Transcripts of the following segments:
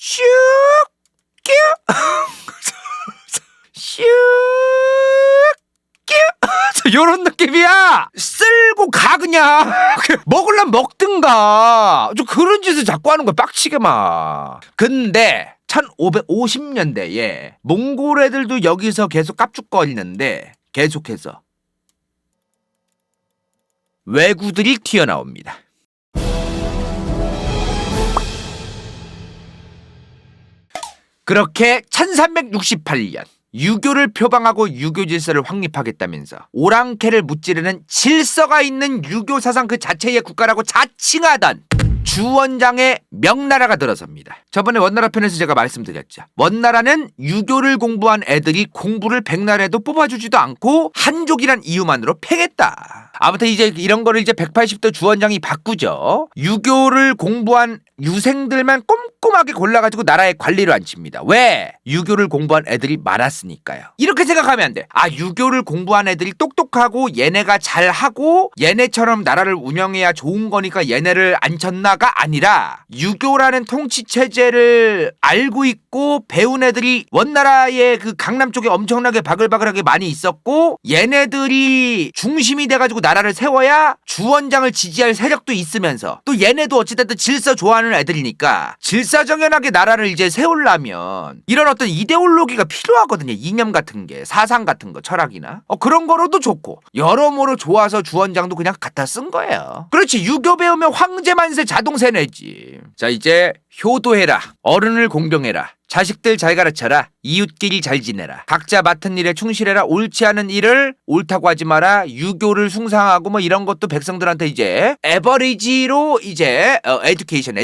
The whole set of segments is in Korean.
슉 끼 슉 끼 요런 느낌이야. 쓸고 가 그냥. 먹으려면 먹든가. 좀 그런 짓을 자꾸 하는 거야. 빡치게 막. 근데 1550년대에 몽골 애들도 여기서 계속 깝죽거리는데 계속해서 왜구들이 튀어나옵니다. 그렇게 1368년 유교를 표방하고 유교 질서를 확립하겠다면서 오랑캐를 무찌르는 질서가 있는 유교 사상 그 자체의 국가라고 자칭하던 주원장의 명나라가 들어섭니다. 저번에 원나라 편에서 제가 말씀드렸죠. 원나라는 유교를 공부한 애들이 공부를 백날해도 뽑아주지도 않고 한족이란 이유만으로 패겠다. 아무튼 이제 이런 거를 이제 180도 주원장이 바꾸죠. 유교를 공부한 유생들만 꼼꼼하게 골라가지고 나라의 관리를 앉힙니다. 왜? 유교를 공부한 애들이 많았으니까요. 이렇게 생각하면 안 돼. 아, 유교를 공부한 애들이 똑똑하고 얘네가 잘하고 얘네처럼 나라를 운영해야 좋은 거니까 얘네를 앉혔나가 아니라 유교라는 통치 체제를 알고 있고 배운 애들이 원나라의 그 강남 쪽에 엄청나게 바글바글하게 많이 있었고 얘네들이 중심이 돼가지고 나라를 세워야 주원장을 지지할 세력도 있으면서 또 얘네도 어찌됐든 질서 좋아하는 애들이니까 질서정연하게 나라를 이제 세우려면 이런 어떤 이데올로기가 필요하거든요. 이념 같은 게, 사상 같은 거, 철학이나 그런 거로도 좋고 여러모로 좋아서 주원장도 그냥 갖다 쓴 거예요. 그렇지. 유교 배우면 황제만세 자동세 내지. 자, 이제 효도해라. 어른을 공경해라. 자식들 잘 가르쳐라. 이웃끼리 잘 지내라. 각자 맡은 일에 충실해라. 옳지 않은 일을 옳다고 하지 마라. 유교를 숭상하고 뭐 이런 것도 백성들한테 이제 에버리지로 이제 에듀케이션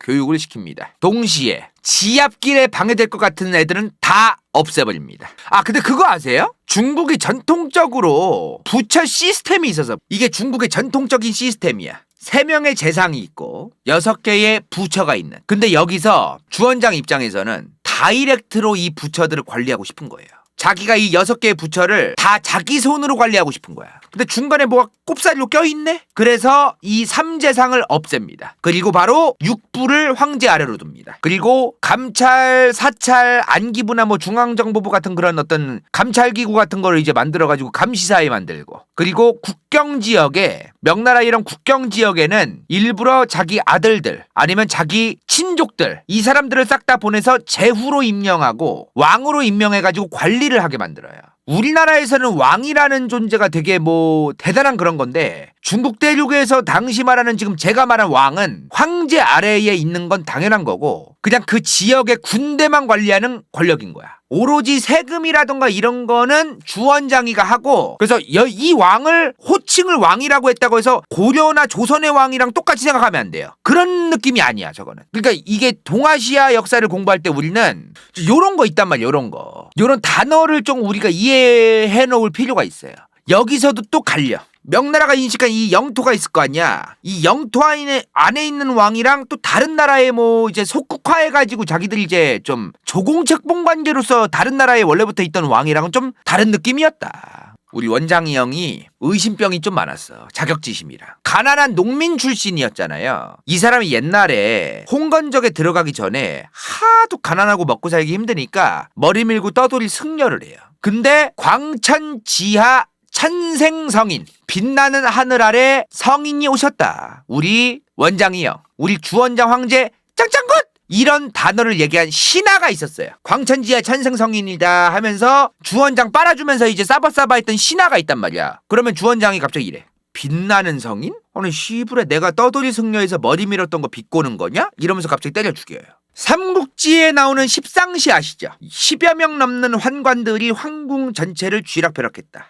교육을 시킵니다. 동시에 지압길에 방해될 것 같은 애들은 다 없애버립니다. 아, 근데 그거 아세요? 중국이 전통적으로 부처 시스템이 있어서 이게 중국의 전통적인 시스템이야. 3명의 재상이 있고 6개의 부처가 있는. 근데 여기서 주원장 입장에서는 다이렉트로 이 부처들을 관리하고 싶은 거예요. 자기가 이 6개의 부처를 다 자기 손으로 관리하고 싶은 거야. 근데 중간에 뭐가 꼽사리로 껴있네? 그래서 이 3재상을 없앱니다. 그리고 바로 6부를 황제 아래로 둡니다. 그리고 감찰, 사찰, 안기부나 뭐 중앙정보부 같은 그런 어떤 감찰기구 같은 거를 이제 만들어가지고 감시사에 만들고, 그리고 국경지역에, 명나라 이런 국경지역에는 일부러 자기 아들들 아니면 자기 친족들, 이 사람들을 싹 다 보내서 제후로 임명하고 왕으로 임명해가지고 관리를 하게 만들어요. 우리나라에서는 왕이라는 존재가 되게 뭐 대단한 그런 건데, 중국 대륙에서 당시 말하는 지금 제가 말한 왕은 황제 아래에 있는 건 당연한 거고 그냥 그 지역의 군대만 관리하는 권력인 거야. 오로지 세금이라던가 이런 거는 주원장이가 하고, 그래서 이 왕을 호칭을 왕이라고 했다고 해서 고려나 조선의 왕이랑 똑같이 생각하면 안 돼요. 그런 느낌이 아니야, 저거는. 그러니까 이게 동아시아 역사를 공부할 때 우리는 요런 거 있단 말이야, 요런 거. 요런 단어를 좀 우리가 이해해 놓을 필요가 있어요. 여기서도 또 갈려. 명나라가 인식한 이 영토가 있을 거 아니야. 이 영토 안에 있는 왕이랑 또 다른 나라에 뭐 이제 속국화해가지고 자기들이 이제 좀 조공책봉 관계로서 다른 나라에 원래부터 있던 왕이랑은 좀 다른 느낌이었다. 우리 원장이 형이 의심병이 좀 많았어. 자격지심이랑. 가난한 농민 출신이었잖아요. 이 사람이 옛날에 홍건적에 들어가기 전에 하도 가난하고 먹고 살기 힘드니까 머리 밀고 떠돌이 승려를 해요. 근데 광천지하 천생성인, 빛나는 하늘 아래 성인이 오셨다. 우리 원장이 형, 우리 주원장 황제 짱짱굿! 이런 단어를 얘기한 신하가 있었어요. 광천지하 천생성인이다 하면서 주원장 빨아주면서 이제 싸바싸바 했던 신하가 있단 말이야. 그러면 주원장이 갑자기 이래. 빛나는 성인? 아니 시부레 내가 떠돌이 승려에서 머리 밀었던 거 비꼬는 거냐? 이러면서 갑자기 때려 죽여요. 삼국지에 나오는 십상시 아시죠? 10여 명 넘는 환관들이 황궁 전체를 쥐락펴락했다.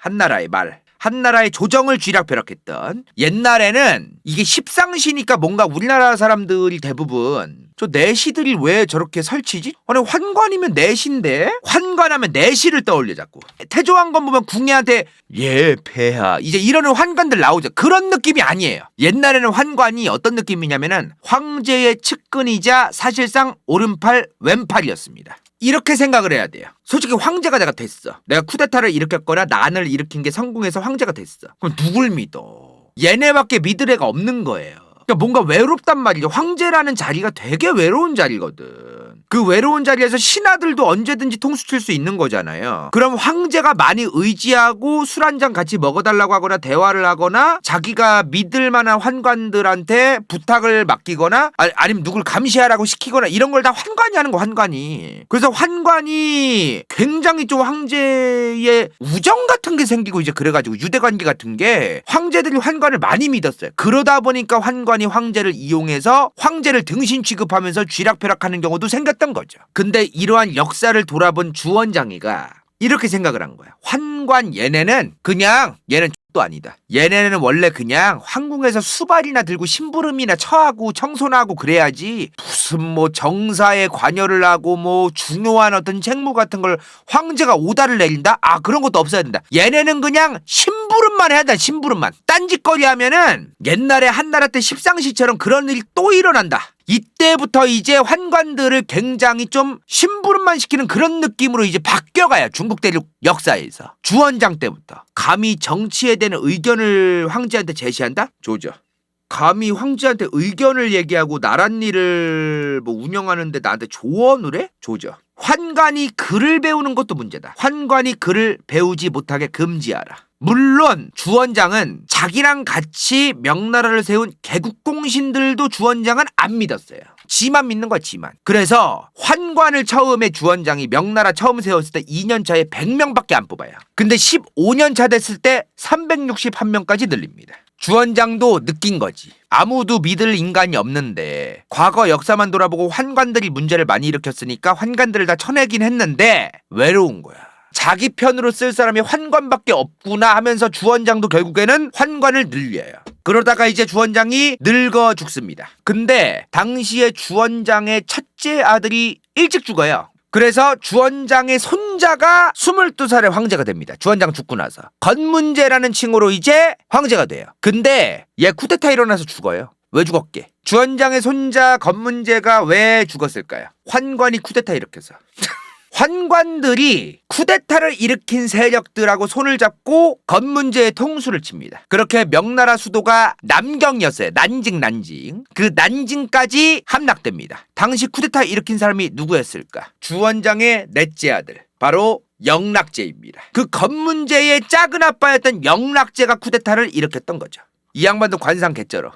한나라의 조정을 쥐락펴락했던. 옛날에는 이게 십상시니까 뭔가 우리나라 사람들이 대부분 저 내시들이 왜 저렇게 설치지? 아니 환관이면 내시인데 환관하면 내시를 떠올려 자꾸. 태조왕건 보면 궁예한테 예 폐하 이제 이러는 환관들 나오죠. 그런 느낌이 아니에요. 옛날에는 환관이 어떤 느낌이냐면은 황제의 측근이자 사실상 오른팔 왼팔이었습니다. 이렇게 생각을 해야 돼요. 솔직히 황제가 내가 됐어. 내가 쿠데타를 일으켰거나 난을 일으킨 게 성공해서 황제가 됐어. 그럼 누굴 믿어? 얘네밖에 믿을 애가 없는 거예요. 그러니까 뭔가 외롭단 말이죠. 황제라는 자리가 되게 외로운 자리거든. 그 외로운 자리에서 신하들도 언제든지 통수칠 수 있는 거잖아요. 그럼 황제가 많이 의지하고 술 한잔 같이 먹어달라고 하거나 대화를 하거나 자기가 믿을 만한 환관들한테 부탁을 맡기거나 아니면 누굴 감시하라고 시키거나 이런 걸 다 환관이 하는 거, 환관이. 그래서 환관이 굉장히 좀 황제의 우정 같은 게 생기고 이제 그래가지고 유대관계 같은 게 황제들이 환관을 많이 믿었어요. 그러다 보니까 환관이 황제를 이용해서 황제를 등신 취급하면서 쥐락펴락하는 경우도 생겼던 거죠. 근데 이러한 역사를 돌아본 주원장이가 이렇게 생각을 한 거야. 환관 얘네는 얘는 도 아니다. 얘네는 원래 그냥 황궁에서 수발이나 들고 심부름이나 처하고 청소나 하고 그래야지 무슨 뭐 정사에 관여를 하고 뭐 중요한 어떤 책무 같은 걸 황제가 오다를 내린다? 아, 그런 것도 없어야 된다. 얘네는 그냥 심부름만 해야 돼. 심부름만. 딴짓거리 하면은 옛날에 한나라 때 십상시처럼 그런 일이 또 일어난다. 이때부터 이제 환관들을 굉장히 좀 심부름만 시키는 그런 느낌으로 이제 바뀌어가요. 중국 대륙 역사에서. 주원장 때부터. 감히 정치에 대한 의견을 황제한테 제시한다? 조져. 감히 황제한테 의견을 얘기하고 나랏일을 뭐 운영하는데 나한테 조언을 해? 조져. 환관이 글을 배우는 것도 문제다. 환관이 글을 배우지 못하게 금지하라. 물론 주원장은 자기랑 같이 명나라를 세운 개국공신들도 주원장은 안 믿었어요. 지만 믿는 거야, 지만. 그래서 환관을 처음에 주원장이 명나라 처음 세웠을 때 2년 차에 100명밖에 안 뽑아요. 근데 15년 차 됐을 때 361명까지 늘립니다. 주원장도 느낀 거지. 아무도 믿을 인간이 없는데 과거 역사만 돌아보고 환관들이 문제를 많이 일으켰으니까 환관들을 다 쳐내긴 했는데 외로운 거야. 자기 편으로 쓸 사람이 환관밖에 없구나 하면서 주원장도 결국에는 환관을 늘려요. 그러다가 이제 주원장이 늙어 죽습니다. 근데 당시에 주원장의 첫째 아들이 일찍 죽어요. 그래서 주원장의 손자가 22살의 황제가 됩니다. 주원장 죽고 나서. 건문제라는 칭호로 이제 황제가 돼요. 근데 얘 쿠데타 일어나서 죽어요. 왜 죽었게? 주원장의 손자 건문제가 왜 죽었을까요? 환관이 쿠데타 일으켜서. 환관들이 쿠데타를 일으킨 세력들하고 손을 잡고 건문제의 통수를 칩니다. 그렇게 명나라 수도가 남경이었어요. 난징. 그 난징까지 함락됩니다. 당시 쿠데타 일으킨 사람이 누구였을까? 주원장의 넷째 아들. 바로 영락제입니다. 그 건문제의 작은 아빠였던 영락제가 쿠데타를 일으켰던 거죠. 이 양반도 관상 개쩔어.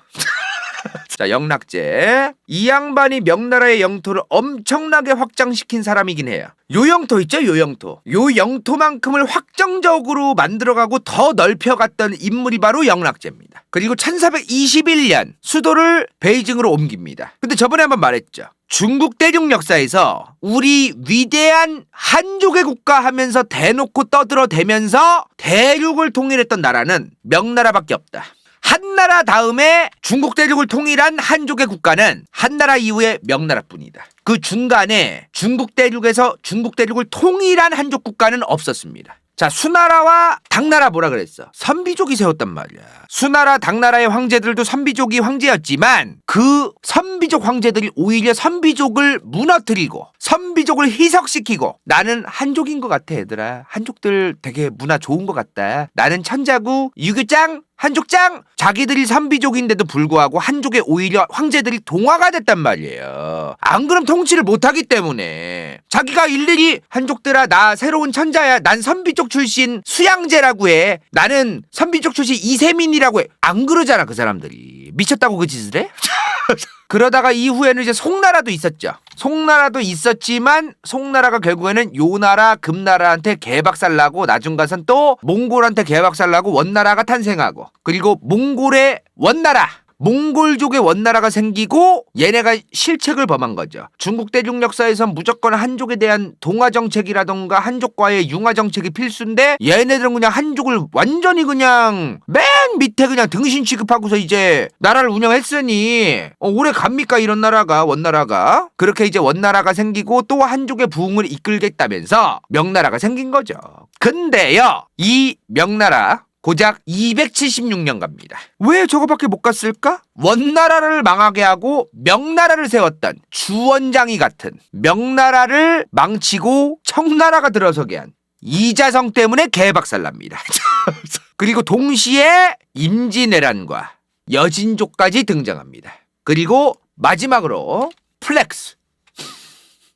자, 영락제. 이 양반이 명나라의 영토를 엄청나게 확장시킨 사람이긴 해요. 요 영토 있죠? 요 영토. 요 영토만큼을 확정적으로 만들어가고 더 넓혀갔던 인물이 바로 영락제입니다. 그리고 1421년 수도를 베이징으로 옮깁니다. 근데 저번에 한번 말했죠. 중국 대륙 역사에서 우리 위대한 한족의 국가 하면서 대놓고 떠들어대면서 대륙을 통일했던 나라는 명나라밖에 없다. 한나라 다음에 중국 대륙을 통일한 한족의 국가는 한나라 이후에 명나라뿐이다. 그 중간에 중국 대륙에서 중국 대륙을 통일한 한족 국가는 없었습니다. 자, 수나라와 당나라 뭐라 그랬어? 선비족이 세웠단 말이야. 수나라, 당나라의 황제들도 선비족이 황제였지만 그 선비족 황제들이 오히려 선비족을 무너뜨리고 선비족을 희석시키고 나는 한족인 것 같아, 얘들아. 한족들 되게 문화 좋은 것 같다. 나는 천자구, 유교짱, 한족장. 자기들이 선비족인데도 불구하고 한족에 오히려 황제들이 동화가 됐단 말이에요. 안 그럼 통치를 못하기 때문에 자기가 일일이 한족들아 나 새로운 천자야. 난 선비족 출신 수양제라고 해. 나는 선비족 출신 이세민이라고 해. 안 그러잖아 그 사람들이. 미쳤다고 그 짓을 해? 그러다가 이후에는 이제 송나라도 있었죠. 송나라도 있었지만 송나라가 결국에는 요나라, 금나라한테 개박살나고 나중 가선 또 몽골한테 개박살나고 원나라가 탄생하고 그리고 몽골의 원나라, 몽골족의 원나라가 생기고 얘네가 실책을 범한 거죠. 중국 대륙 역사에선 무조건 한족에 대한 동화 정책이라던가 한족과의 융화 정책이 필수인데 얘네들은 그냥 한족을 완전히 그냥 맨 밑에 그냥 등신 취급하고서 이제 나라를 운영했으니 오래 갑니까 이런 나라가 원나라가. 그렇게 이제 원나라가 생기고 또 한족의 부흥을 이끌겠다면서 명나라가 생긴 거죠. 근데요 이 명나라 고작 276년 갑니다. 왜 저거밖에 못 갔을까? 원나라를 망하게 하고 명나라를 세웠던 주원장이 같은 명나라를 망치고 청나라가 들어서게 한 이자성 때문에 개박살납니다. 그리고 동시에 임진왜란과 여진족까지 등장합니다. 그리고 마지막으로 플렉스.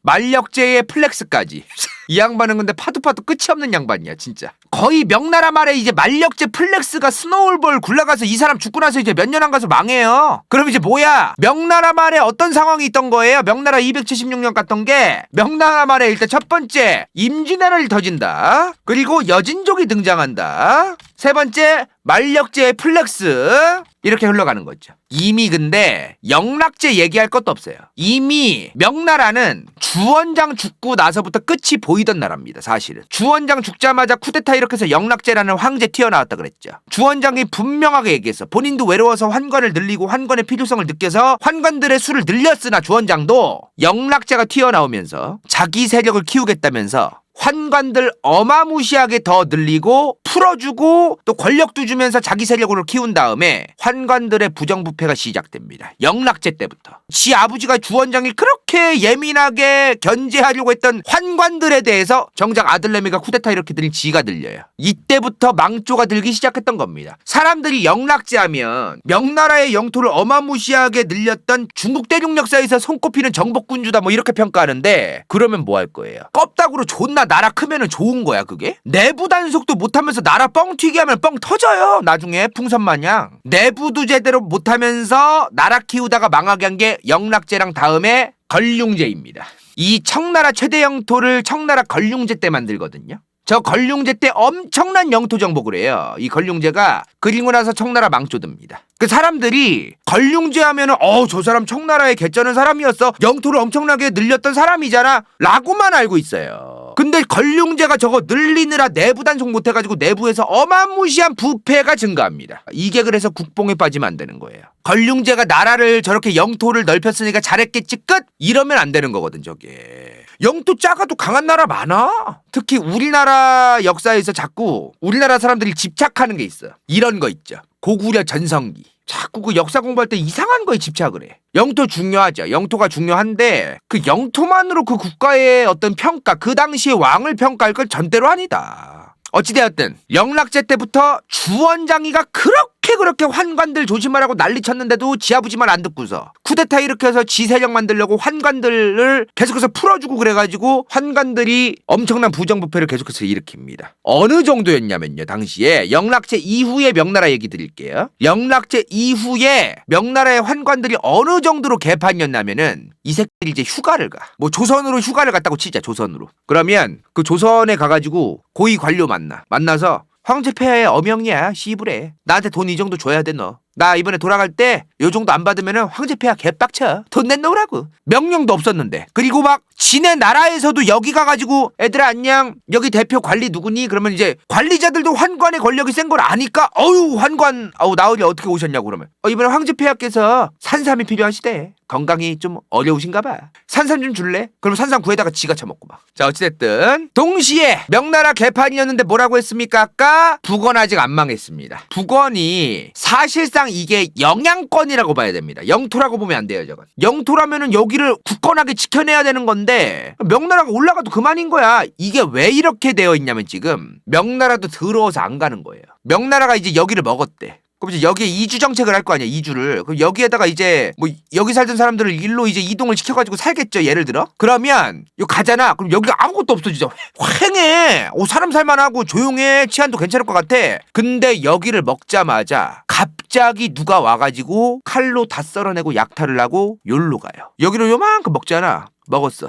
만력제의 플렉스까지. 이 양반은 근데 파도 끝이 없는 양반이야 진짜. 거의 명나라 말에 이제 만력제 플렉스가 스노우볼 굴러가서 이 사람 죽고 나서 이제 몇 년 안 가서 망해요. 그럼 이제 뭐야? 명나라 말에 어떤 상황이 있던 거예요? 명나라 276년 갔던 게 명나라 말에 일단 첫 번째 임진왜란을 터진다. 그리고 여진족이 등장한다. 세 번째 만력제의 플렉스. 이렇게 흘러가는 거죠. 이미 근데 영락제 얘기할 것도 없어요. 이미 명나라는 주원장 죽고 나서부터 끝이 보이던 나라입니다. 사실은. 주원장 죽자마자 쿠데타 일으켜서 영락제라는 황제 튀어나왔다 그랬죠. 주원장이 분명하게 얘기했어. 본인도 외로워서 환관을 늘리고 환관의 필요성을 느껴서 환관들의 수를 늘렸으나 주원장도 영락제가 튀어나오면서 자기 세력을 키우겠다면서 환관들 어마무시하게 더 늘리고 풀어주고 또 권력도 주면서 자기 세력으로 키운 다음에 환관들의 부정부패가 시작됩니다. 영락제 때부터. 지 아버지가 주원장이 그렇게 예민하게 견제하려고 했던 환관들에 대해서 정작 아들내미가 쿠데타 일으키더니 지가 들려요. 이때부터 망조가 들기 시작했던 겁니다. 사람들이 영락제 하면 명나라의 영토를 어마무시하게 늘렸던 중국 대륙 역사에서 손꼽히는 정복군주다 뭐 이렇게 평가하는데 그러면 뭐 할 거예요? 껍데기로 존나 나라 크면은 좋은 거야 그게? 내부 단속도 못하면서 나라 뻥 튀게 하면 뻥 터져요. 나중에 풍선 마냥. 내부도 제대로 못하면서 나라 키우다가 망하게 한 게 영락제랑 다음에 걸륭제입니다. 이 청나라 최대 영토를 청나라 걸륭제 때 만들거든요. 저 걸륭제 때 엄청난 영토 정복을 해요. 이 걸륭제가 그리고 나서 청나라 망조듭니다. 그 사람들이 걸륭제 하면은 저 사람 청나라에 개쩌는 사람이었어. 영토를 엄청나게 늘렸던 사람이잖아. 라고만 알고 있어요. 근데 걸륭제가 저거 늘리느라 내부 단속 못해가지고 내부에서 어마무시한 부패가 증가합니다. 이게 그래서 국뽕에 빠지면 안 되는 거예요. 걸륭제가 나라를 저렇게 영토를 넓혔으니까 잘했겠지 끝? 이러면 안 되는 거거든 저게. 영토 작아도 강한 나라 많아. 특히 우리나라 역사에서 자꾸 우리나라 사람들이 집착하는 게 있어. 이런 거 있죠. 고구려 전성기. 자꾸 그 역사 공부할 때 이상한 거에 집착을 해. 영토 중요하죠. 영토가 중요한데 그 영토만으로 그 국가의 어떤 평가, 그 당시의 왕을 평가할 걸 전대로 아니다. 어찌되었든 영락제 때부터 주원장이가 그렇게 환관들 조심하라고 난리쳤는데도 지 아버지 말 안 듣고서 쿠데타 일으켜서 지 세력 만들려고 환관들을 계속해서 풀어주고 그래가지고 환관들이 엄청난 부정부패를 계속해서 일으킵니다. 어느 정도였냐면요. 당시에 영락제 이후의 명나라 얘기 드릴게요. 영락제 이후에 명나라의 환관들이 어느 정도로 개판이었냐면은 이 새끼들이 이제 휴가를 가. 뭐 조선으로 휴가를 갔다고 치자. 조선으로. 그러면 그 조선에 가가지고 고위 관료 만나서 황제 폐하의 어명이야 시부래. 나한테 돈 이 정도 줘야 돼 너. 나 이번에 돌아갈 때 요 정도 안 받으면은 황제 폐하 개빡쳐. 돈 내놓으라고. 명령도 없었는데. 그리고 막 지네 나라에서도 여기 가가지고 애들아 안녕 여기 대표 관리 누구니? 그러면 이제 관리자들도 환관의 권력이 센 걸 아니까 환관 나으리 어떻게 오셨냐고 그러면 이번에 황제 폐하께서 산삼이 필요하시대. 건강이 좀 어려우신가 봐. 산삼 좀 줄래? 그럼 산삼 구해다가 지가 처먹고 막. 자 어찌됐든 동시에 명나라 개판이었는데 뭐라고 했습니까? 아까 북원 아직 안 망했습니다. 북원이 사실상 이게 영향권이라고 봐야 됩니다. 영토라고 보면 안 돼요 저건. 영토라면은 여기를 굳건하게 지켜내야 되는 건데 명나라가 올라가도 그만인 거야. 이게 왜 이렇게 되어 있냐면 지금 명나라도 더러워서 안 가는 거예요. 명나라가 이제 여기를 먹었대. 그럼 이제 여기에 이주 정책을 할 거 아니야, 이주를. 그럼 여기에다가 이제 뭐 여기 살던 사람들을 일로 이제 이동을 시켜가지고 살겠죠, 예를 들어. 그러면 여기 가잖아. 그럼 여기가 아무것도 없어 진짜. 휑해. 사람 살만하고 조용해. 치안도 괜찮을 것 같아. 근데 여기를 먹자마자 갑자기 누가 와가지고 칼로 다 썰어내고 약탈을 하고 요로 가요. 여기를 요만큼 먹잖아. 먹었어.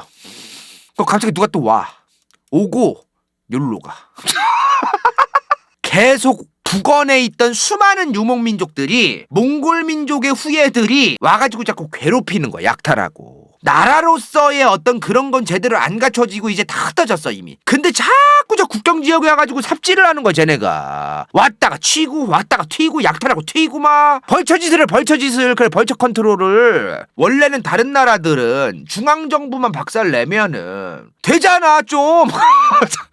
그럼 갑자기 누가 또 와. 오고 요로 가. 계속 북원에 있던 수많은 유목민족들이 몽골 민족의 후예들이 와가지고 자꾸 괴롭히는 거야. 약탈하고. 나라로서의 어떤 그런 건 제대로 안 갖춰지고 이제 다 흩어졌어 이미. 근데 자꾸 저 국경지역에 와가지고 삽질을 하는 거야 쟤네가. 왔다가 튀고 왔다가 튀고 약탈하고 튀고 막 벌처짓을 그래 벌처 컨트롤을. 원래는 다른 나라들은 중앙정부만 박살내면은 되잖아 좀.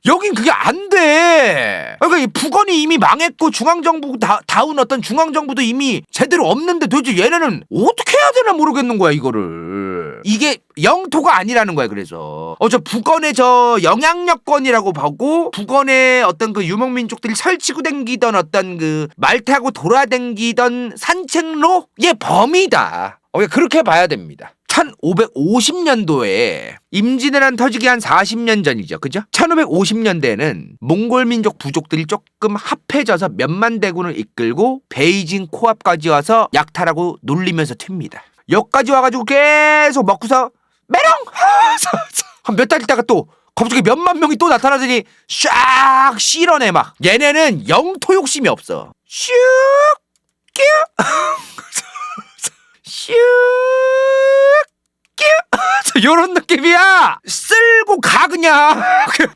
여긴 그게 안 돼. 그러니까 이 북원이 이미 망했고 중앙정부 다운 어떤 중앙정부도 이미 제대로 없는데 도대체 얘네는 어떻게 해야 되나 모르겠는 거야 이거를. 이게 영토가 아니라는 거야. 그래서 저 북원의 저 영향력권이라고 보고 북원의 어떤 그 유목민족들이 설치고 댕기던 어떤 그 말 타고 돌아댕기던 산책로의 범위다. 그렇게 봐야 됩니다. 1550년도에 임진왜란 터지기 한 40년 전이죠. 그죠? 1550년대에는 몽골 민족 부족들이 조금 합해져서 몇만 대군을 이끌고 베이징 코앞까지 와서 약탈하고 놀리면서 튑니다. 여기까지 와가지고 계속 먹고서 메롱! 한 몇 달 있다가 또 갑자기 몇만 명이 또 나타나더니 샥 실어내 막. 얘네는 영토 욕심이 없어. 슉! 끼 슉! 요런 느낌이야. 쓸고 가 그냥.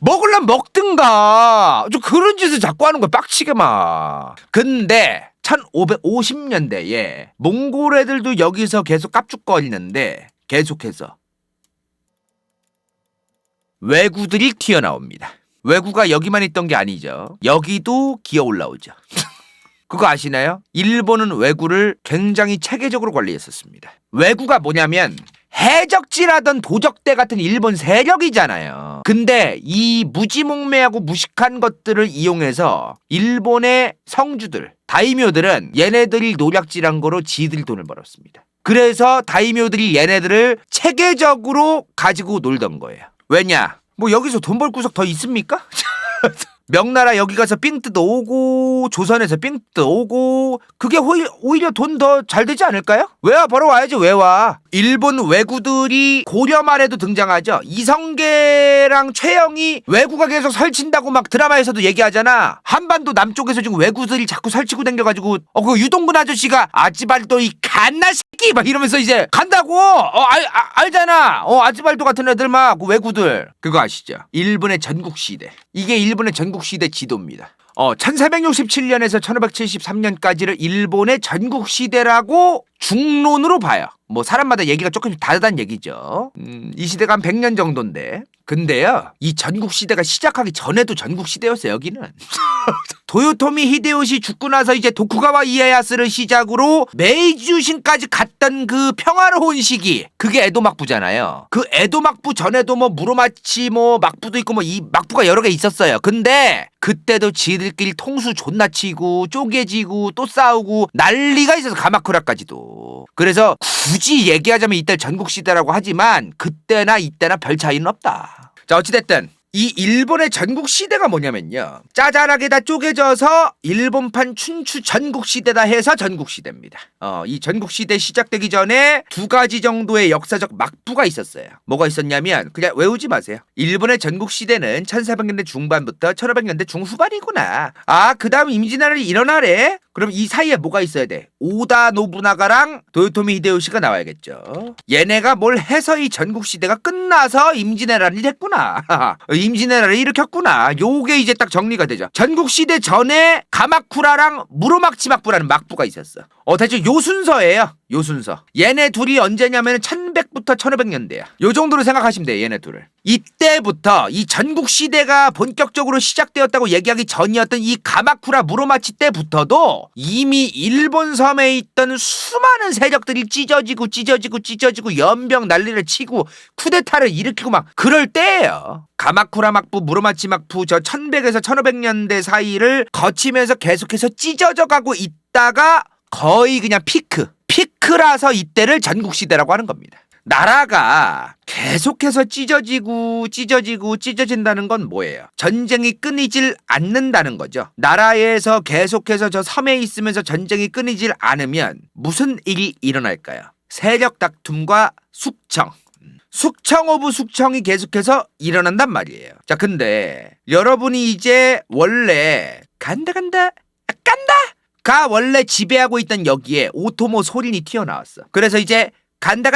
먹으려면 먹든가. 좀 그런 짓을 자꾸 하는 거야. 빡치게 막. 근데 1550년대에 몽골 애들도 여기서 계속 깝죽거리는데 계속해서 왜구들이 튀어나옵니다. 왜구가 여기만 있던 게 아니죠. 여기도 기어 올라오죠. 그거 아시나요? 일본은 왜구를 굉장히 체계적으로 관리했었습니다. 왜구가 뭐냐면 해적질하던 도적대 같은 일본 세력이잖아요. 근데 이 무지몽매하고 무식한 것들을 이용해서 일본의 성주들, 다이묘들은 얘네들이 노략질한 거로 지들 돈을 벌었습니다. 그래서 다이묘들이 얘네들을 체계적으로 가지고 놀던 거예요. 왜냐? 뭐 여기서 돈 벌 구석 더 있습니까? 명나라 여기 가서 삥 뜯어 오고 조선에서 삥 뜯어 오고 그게 오히려 돈 더 잘 되지 않을까요? 외화 벌어와야지. 외화. 일본 왜구들이 고려 말에도 등장하죠. 이성계랑 최영이 왜구가 계속 설친다고 막 드라마에서도 얘기하잖아. 한반도 남쪽에서 지금 왜구들이 자꾸 설치고 댕겨가지고 그 유동근 아저씨가 아지발도 이 갓나 새끼 막 이러면서 이제 간다고. 알잖아. 아지발도 같은 애들 막 그 왜구들. 그거 아시죠? 일본의 전국시대. 이게 일본의 전국시대 지도입니다. 1467년에서 1573년까지를 일본의 전국시대라고 중론으로 봐요. 뭐 사람마다 얘기가 조금씩 다르다는 얘기죠. 이 시대가 한 100년 정도인데. 근데요, 이 전국시대가 시작하기 전에도 전국시대였어요. 여기는. 도요토미 히데요시 죽고 나서 이제 도쿠가와 이에야스를 시작으로 메이지유신까지 갔던 그 평화로운 시기, 그게 에도 막부잖아요. 그 에도 막부 전에도 뭐 무로마치 뭐 막부도 있고 뭐 이 막부가 여러 개 있었어요. 근데 그때도 지들끼리 통수 존나 치고 쪼개지고 또 싸우고 난리가 있어서 가마쿠라까지도. 그래서 굳이 얘기하자면 이때 전국시대라고 하지만 그때나 이때나 별 차이는 없다. 자, 어찌됐든 이 일본의 전국시대가 뭐냐면요, 짜잘하게 다 쪼개져서 일본판 춘추 전국시대다 해서 전국시대입니다. 이 전국시대 시작되기 전에 두 가지 정도의 역사적 막부가 있었어요. 뭐가 있었냐면, 그냥 외우지 마세요. 일본의 전국시대는 1400년대 중반부터 1500년대 중후반이구나. 그 다음 임진왜란이 일어나래? 그럼 이 사이에 뭐가 있어야 돼? 오다 노부나가랑 도요토미 히데요시가 나와야겠죠. 얘네가 뭘 해서 이 전국시대가 끝나서 임진왜란이 됐구나. 임진왜란을 일으켰구나. 요게 이제 딱 정리가 되죠. 전국시대 전에 가마쿠라랑 무로마치 막부라는 막부가 있었어. 대충 요 순서예요. 요 순서. 얘네 둘이 언제냐면 1100부터 1500년대야. 요 정도로 생각하시면 돼요. 얘네 둘을. 이때부터 이 전국시대가 본격적으로 시작되었다고 얘기하기 전이었던 이 가마쿠라 무로마치 때부터도 이미 일본 섬에 있던 수많은 세력들이 찢어지고 연병 난리를 치고 쿠데타를 일으키고 막 그럴 때예요. 가마쿠라 막부, 무로마치 막부 저 1100에서 1500년대 사이를 거치면서 계속해서 찢어져 가고 있다가 거의 그냥 피크라서 이때를 전국시대라고 하는 겁니다. 나라가 계속해서 찢어진다는 건 뭐예요? 전쟁이 끊이질 않는다는 거죠. 나라에서 계속해서 저 섬에 있으면서 전쟁이 끊이질 않으면 무슨 일이 일어날까요? 세력 다툼과 숙청 오브 숙청이 계속해서 일어난단 말이에요. 자, 근데 여러분이 이제 원래 간다 가 원래 지배하고 있던 여기에 오토모 소린이 튀어나왔어. 그래서 이제 간다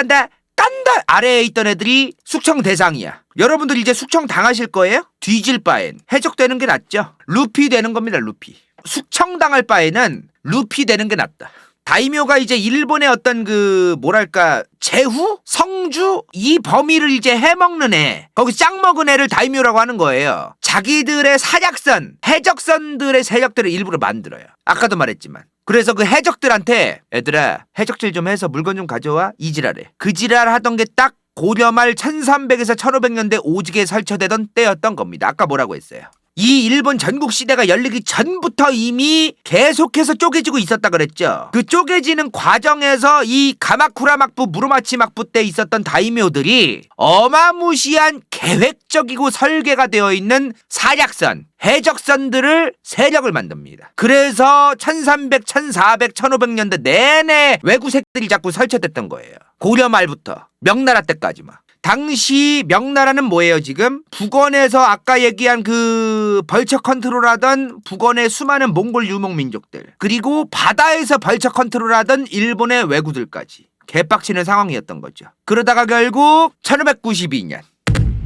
아래에 있던 애들이 숙청 대상이야. 여러분들 이제 숙청 당하실 거예요? 뒤질 바엔 해적되는 게 낫죠. 루피 되는 겁니다. 루피. 숙청 당할 바에는 루피 되는 게 낫다. 다이묘가 이제 일본의 어떤 그 뭐랄까 제후? 성주? 이 범위를 이제 해먹는 애, 거기 짱 먹은 애를 다이묘라고 하는 거예요. 자기들의 사약선, 해적선들의 세력들을 일부러 만들어요. 아까도 말했지만. 그래서 그 해적들한테 얘들아 해적질 좀 해서 물건 좀 가져와, 이 지랄해. 그 지랄 하던 게 딱 고려 말 1300에서 1500년대 오직에 설쳐되던 때였던 겁니다. 아까 뭐라고 했어요? 이 일본 전국 시대가 열리기 전부터 이미 계속해서 쪼개지고 있었다 그랬죠. 그 쪼개지는 과정에서 이 가마쿠라 막부, 무로마치 막부 때 있었던 다이묘들이 어마무시한 계획적이고 설계가 되어 있는 사약선, 해적선들을 세력을 만듭니다. 그래서 1300, 1400, 1500년대 내내 외구색들이 자꾸 설치됐던 거예요. 고려 말부터 명나라 때까지만. 당시 명나라는 뭐예요 지금? 북원에서 아까 얘기한 그 벌처 컨트롤하던 북원의 수많은 몽골 유목민족들, 그리고 바다에서 벌처 컨트롤하던 일본의 왜구들까지 개빡치는 상황이었던 거죠. 그러다가 결국 1592년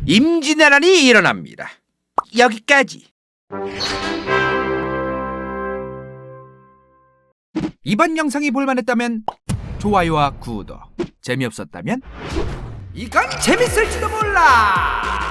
임진왜란이 일어납니다. 여기까지. 이번 영상이 볼만했다면 좋아요와 구독, 재미없었다면 이건 재밌을지도 몰라.